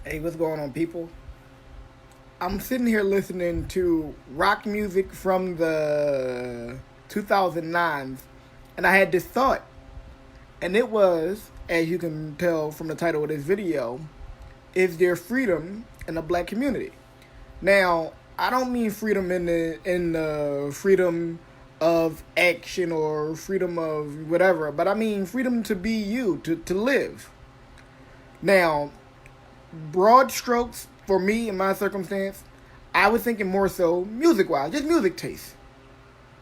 Hey, what's going on, people? I'm sitting here listening to rock music from the 2009s, and I had this thought, and it was, as you can tell from the title of this video, is there freedom in the black community? Now, I don't mean freedom in the freedom of action or freedom of whatever, but I mean freedom to be you, to live. Now, broad strokes for me in my circumstance, I was thinking more so music wise, just music taste.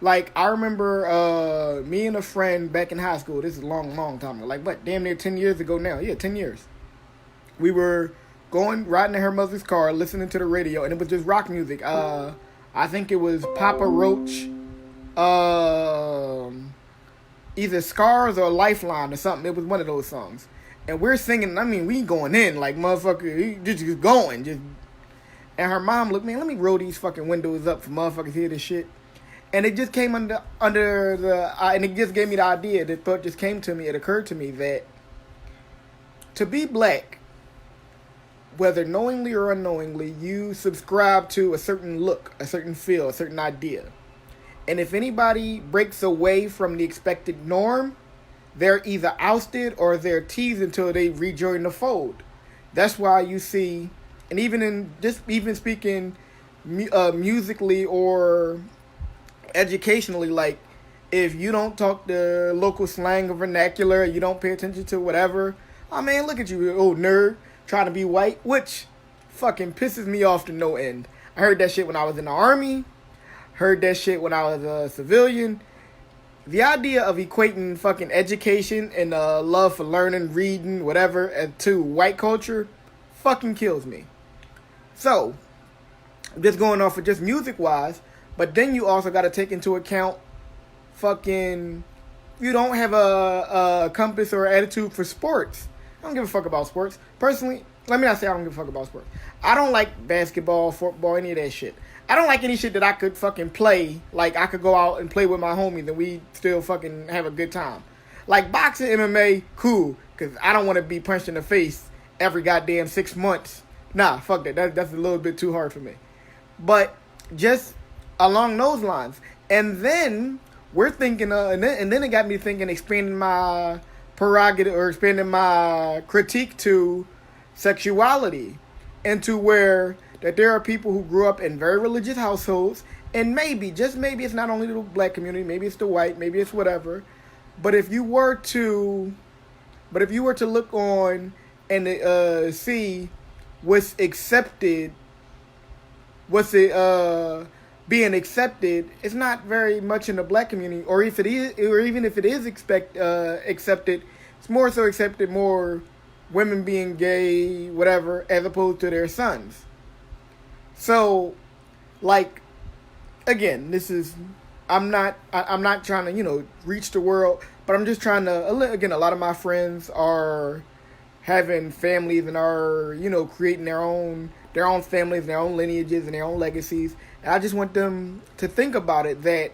Like I remember me and a friend back in high school, this is a long time ago, like what, damn near 10 years ago now. Yeah, 10 years. We were going riding in her mother's car, listening to the radio, and it was just rock music. I think it was Papa Roach, either Scars or Lifeline or something. It was one of those songs. And we're singing, I mean, we going in like motherfucker, just going, just. And her mom looked, man, let me roll these fucking windows up for motherfuckers hear this shit. And it just came under the, and it just gave me the idea, the thought just came to me, it occurred to me that to be black, whether knowingly or unknowingly, you subscribe to a certain look, a certain feel, a certain idea. And if anybody breaks away from the expected norm, they're either ousted or they're teased until they rejoin the fold. That's why you see, and even in just even speaking musically or educationally, like if you don't talk the local slang or vernacular, you don't pay attention to whatever. Oh man, look at you, old nerd, trying to be white, which fucking pisses me off to no end. I heard that shit when I was in the army. Heard that shit when I was a civilian. The idea of equating fucking education and love for learning, reading, whatever, to white culture fucking kills me. So, I'm just going off of just music-wise, but then you also got to take into account fucking, you don't have a compass or attitude for sports. I don't give a fuck about sports. Personally, let me not say I don't give a fuck about sports. I don't like basketball, football, any of that shit. I don't like any shit that I could fucking play. Like, I could go out and play with my homies and we still fucking have a good time. Like, boxing, MMA, cool. Because I don't want to be punched in the face every goddamn 6 months. Nah, fuck that. That's a little bit too hard for me. But just along those lines. And then we're thinking, and then it got me thinking, expanding my prerogative or expanding my critique to sexuality. Into where that there are people who grew up in very religious households, and maybe, just maybe, it's not only the black community, maybe it's the white, maybe it's whatever. But if you were to look on and see what's accepted, being accepted, it's not very much in the black community, or if it is, or even if it is accepted, it's more so accepted more women being gay, whatever, as opposed to their sons. So, like, again, I'm not trying to, reach the world, but I'm just trying to, again, a lot of my friends are having families and are, creating their own families, their own lineages, and their own legacies. And I just want them to think about it, that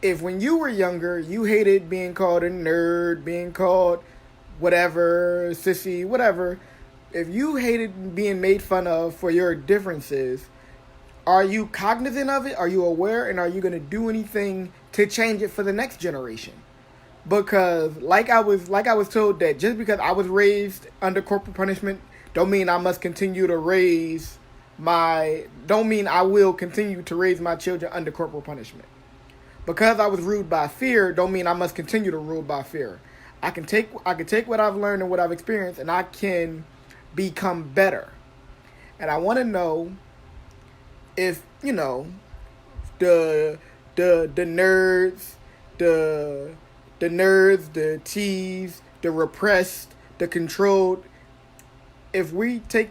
if when you were younger, you hated being called a nerd, being called whatever, sissy, whatever, if you hated being made fun of for your differences, are you cognizant of it? Are you aware? And are you going to do anything to change it for the next generation? Because like I was told, that just because I was raised under corporal punishment don't mean I must continue to don't mean I will continue to raise my children under corporal punishment. Because I was ruled by fear don't mean I must continue to rule by fear. I can take what I've learned and what I've experienced, and I can become better. And I want to know if, the nerds, the teased, the repressed, the controlled, if we take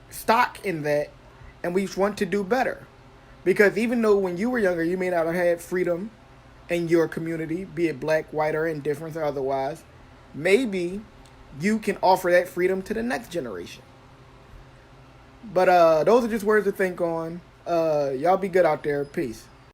stock in that and we want to do better. Because even though when you were younger you may not have had freedom in your community, be it black, white, or indifference or otherwise, maybe you can offer that freedom to the next generation. But those are just words to think on. Y'all be good out there. Peace.